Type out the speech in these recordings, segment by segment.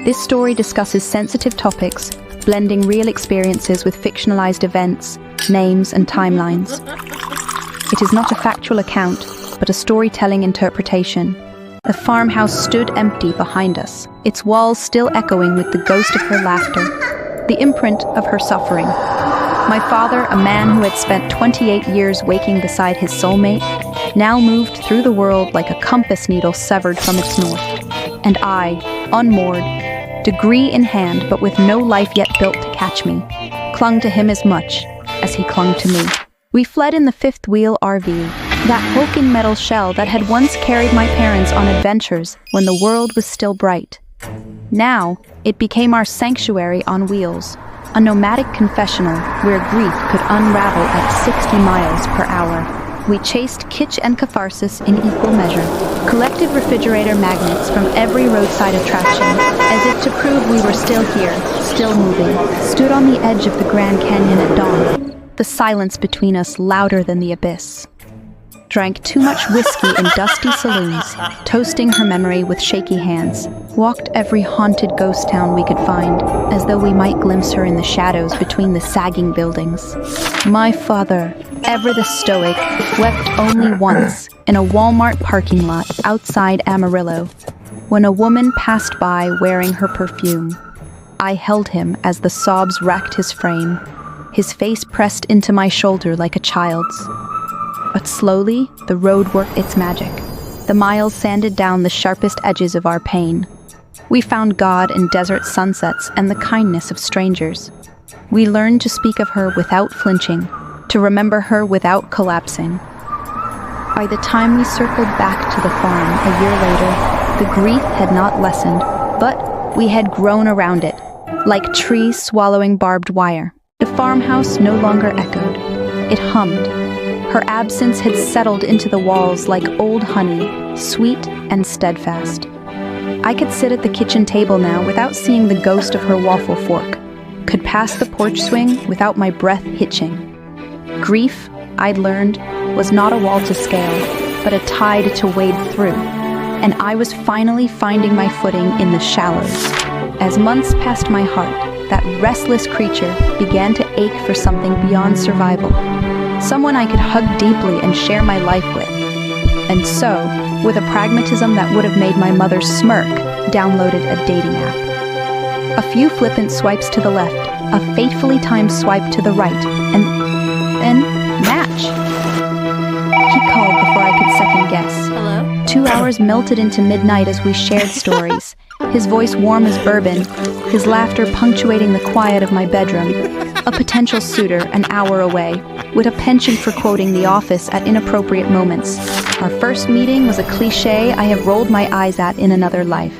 This story discusses sensitive topics, blending real experiences with fictionalized events, names, and timelines. It is not a factual account, but a storytelling interpretation. The farmhouse stood empty behind us, its walls still echoing with the ghost of her laughter, the imprint of her suffering. My father, a man who had spent 28 years waking beside his soulmate, now moved through the world like a compass needle severed from its north. And I, unmoored, degree in hand but with no life yet built to catch me, clung to him as much as he clung to me. We fled in the fifth wheel RV, that hulking metal shell that had once carried my parents on adventures when the world was still bright. Now, it became our sanctuary on wheels, a nomadic confessional where grief could unravel at 60 miles per hour. We chased kitsch and catharsis in equal measure, collected refrigerator magnets from every roadside attraction, as if to prove we were still here, still moving, stood on the edge of the Grand Canyon at dawn, the silence between us louder than the abyss. Drank too much whiskey in dusty saloons, toasting her memory with shaky hands, walked every haunted ghost town we could find, as though we might glimpse her in the shadows between the sagging buildings. My father, ever the stoic, wept only once in a Walmart parking lot outside Amarillo, when a woman passed by wearing her perfume. I held him as the sobs racked his frame, his face pressed into my shoulder like a child's. But slowly, the road worked its magic. The miles sanded down the sharpest edges of our pain. We found God in desert sunsets and the kindness of strangers. We learned to speak of her without flinching, to remember her without collapsing. By the time we circled back to the farm a year later, the grief had not lessened, but we had grown around it, like trees swallowing barbed wire. The farmhouse no longer echoed. It hummed. Her absence had settled into the walls like old honey, sweet and steadfast. I could sit at the kitchen table now without seeing the ghost of her waffle fork, could pass the porch swing without my breath hitching. Grief, I'd learned, was not a wall to scale, but a tide to wade through, and I was finally finding my footing in the shallows. As months passed my heart, that restless creature began to ache for something beyond survival. Someone I could hug deeply and share my life with. And so, with a pragmatism that would have made my mother smirk, downloaded a dating app. A few flippant swipes to the left, a faithfully timed swipe to the right, and then match. He called before I could second guess. Hello? 2 hours melted into midnight as we shared stories, his voice warm as bourbon, his laughter punctuating the quiet of my bedroom. A potential suitor an hour away, with a penchant for quoting The Office at inappropriate moments. Our first meeting was a cliché I have rolled my eyes at in another life.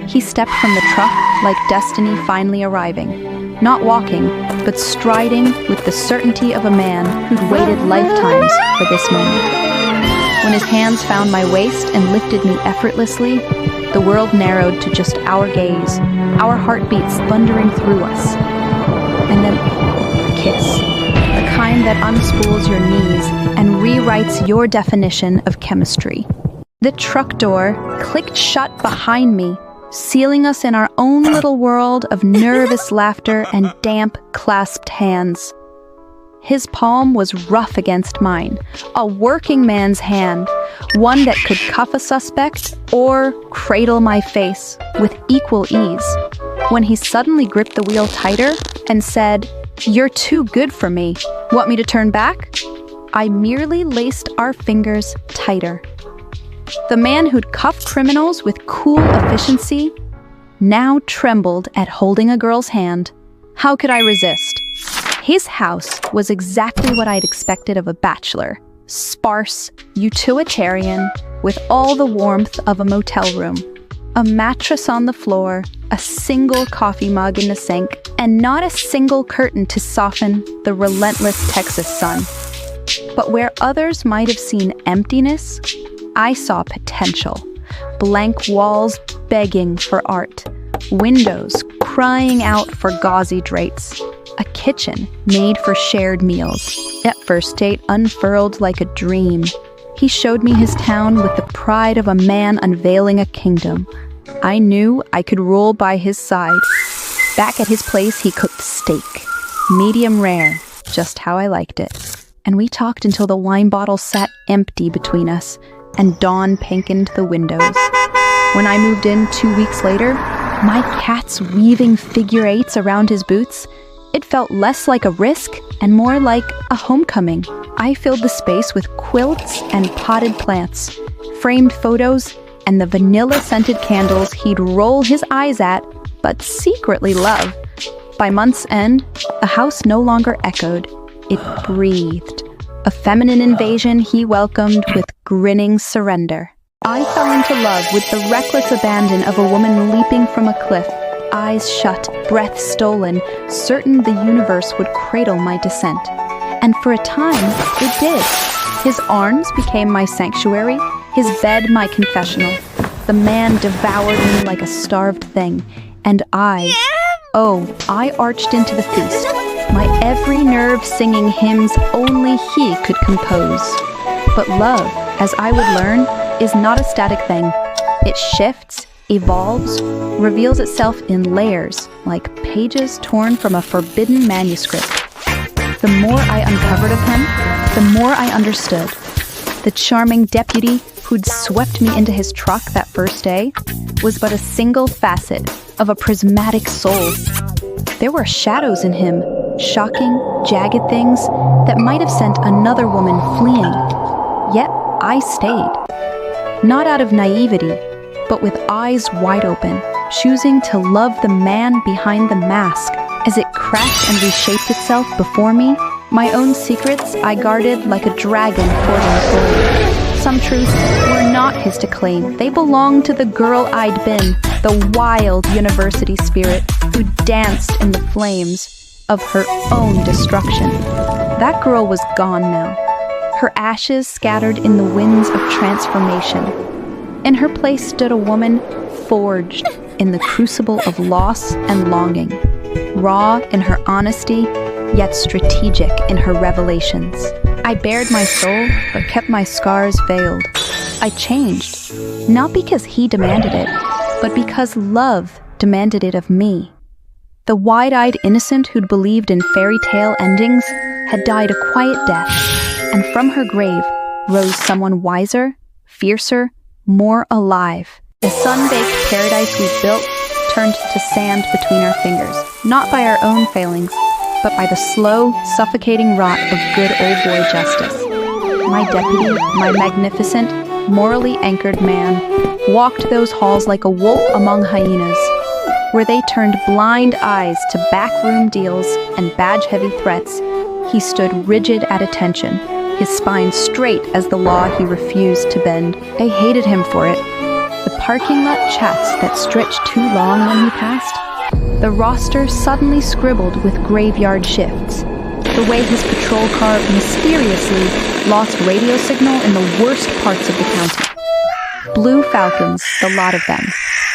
He stepped from the truck like destiny finally arriving, not walking, but striding with the certainty of a man who'd waited lifetimes for this moment. When his hands found my waist and lifted me effortlessly, the world narrowed to just our gaze, our heartbeats thundering through us. And then a kiss, the kind that unspools your knees and rewrites your definition of chemistry. The truck door clicked shut behind me, sealing us in our own little world of nervous laughter and damp, clasped hands. His palm was rough against mine, a working man's hand, one that could cuff a suspect or cradle my face with equal ease, when he suddenly gripped the wheel tighter and said, "You're too good for me. Want me to turn back?" I merely laced our fingers tighter. The man who'd cuffed criminals with cool efficiency now trembled at holding a girl's hand. How could I resist? His house was exactly what I'd expected of a bachelor. Sparse, utilitarian, with all the warmth of a motel room. A mattress on the floor, a single coffee mug in the sink, and not a single curtain to soften the relentless Texas sun. But where others might have seen emptiness, I saw potential. Blank walls begging for art. Windows crying out for gauzy drapes. A kitchen made for shared meals. At first date unfurled like a dream. He showed me his town with the pride of a man unveiling a kingdom. I knew I could roll by his side. Back at his place, he cooked steak, medium rare, just how I liked it. And we talked until the wine bottle sat empty between us and dawn pinkened the windows. When I moved in 2 weeks later, my cat's weaving figure eights around his boots, it felt less like a risk and more like a homecoming. I filled the space with quilts and potted plants, framed photos, and the vanilla-scented candles he'd roll his eyes at, but secretly love. By month's end, the house no longer echoed. It breathed. A feminine invasion he welcomed with grinning surrender. I fell into love with the reckless abandon of a woman leaping from a cliff, eyes shut, breath stolen, certain the universe would cradle my descent. And for a time, it did. His arms became my sanctuary, his bed my confessional. The man devoured me like a starved thing, and I arched into the feast, my every nerve singing hymns only he could compose. But love, as I would learn, is not a static thing. It shifts, evolves, reveals itself in layers, like pages torn from a forbidden manuscript. The more I uncovered of him, the more I understood. The charming deputy who'd swept me into his truck that first day was but a single facet of a prismatic soul. There were shadows in him, shocking, jagged things that might have sent another woman fleeing. Yet I stayed. Not out of naivety, but with eyes wide open, choosing to love the man behind the mask. As it cracked and reshaped itself before me, my own secrets I guarded like a dragon hoarding gold. Some truths were not his to claim. They belonged to the girl I'd been, the wild university spirit who danced in the flames of her own destruction. That girl was gone now, her ashes scattered in the winds of transformation. In her place stood a woman forged in the crucible of loss and longing, raw in her honesty, yet strategic in her revelations. I bared my soul, but kept my scars veiled. I changed, not because he demanded it, but because love demanded it of me. The wide-eyed innocent who'd believed in fairy tale endings had died a quiet death, and from her grave rose someone wiser, fiercer, more alive. The sun-baked paradise we built turned to sand between our fingers, not by our own failings, but by the slow, suffocating rot of good old boy justice. My deputy, my magnificent, morally anchored man, walked those halls like a wolf among hyenas, where they turned blind eyes to backroom deals and badge-heavy threats. He stood rigid at attention, his spine straight as the law he refused to bend. I hated him for it. The parking lot chats that stretched too long when he passed. The roster suddenly scribbled with graveyard shifts. The way his patrol car mysteriously lost radio signal in the worst parts of the county. Blue falcons, the lot of them,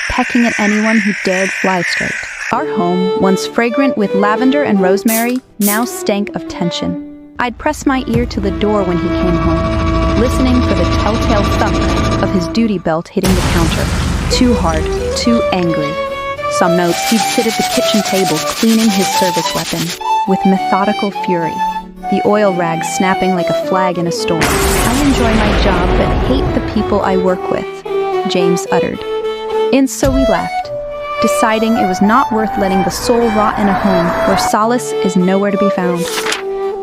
pecking at anyone who dared fly straight. Our home, once fragrant with lavender and rosemary, now stank of tension. I'd press my ear to the door when he came home, listening for the telltale thump of his duty belt hitting the counter. Too hard, too angry. Some notes, he'd sit at the kitchen table cleaning his service weapon with methodical fury, the oil rag snapping like a flag in a storm. I enjoy my job but hate the people I work with, James uttered. And so we left, deciding it was not worth letting the soul rot in a home where solace is nowhere to be found.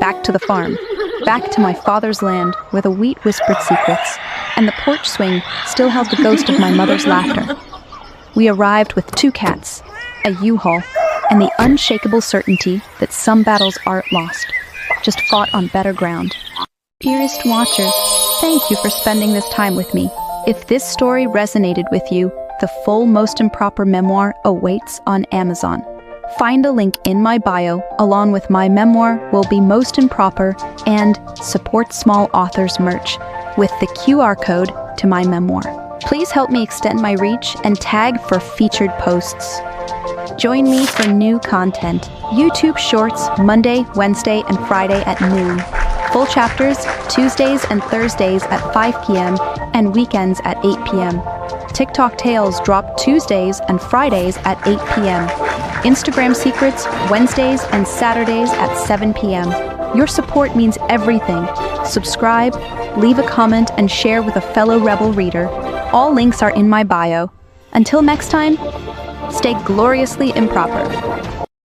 Back to the farm, back to my father's land where the wheat whispered secrets, and the porch swing still held the ghost of my mother's laughter. We arrived with 2 cats, a U-Haul, and the unshakable certainty that some battles aren't lost, just fought on better ground. Dearest watchers, thank you for spending this time with me. If this story resonated with you, the full Most Improper memoir awaits on Amazon. Find a link in my bio, along with my memoir will be Most Improper and Support Small Authors merch with the QR code to my memoir. Please help me extend my reach and tag for featured posts. Join me for new content. YouTube Shorts Monday, Wednesday, and Friday at noon. Full chapters Tuesdays and Thursdays at 5 p.m. and weekends at 8 p.m. TikTok tales drop Tuesdays and Fridays at 8 p.m. Instagram secrets Wednesdays and Saturdays at 7 p.m. Your support means everything. Subscribe, leave a comment, and share with a fellow Rebel reader. All links are in my bio. Until next time, stay gloriously improper.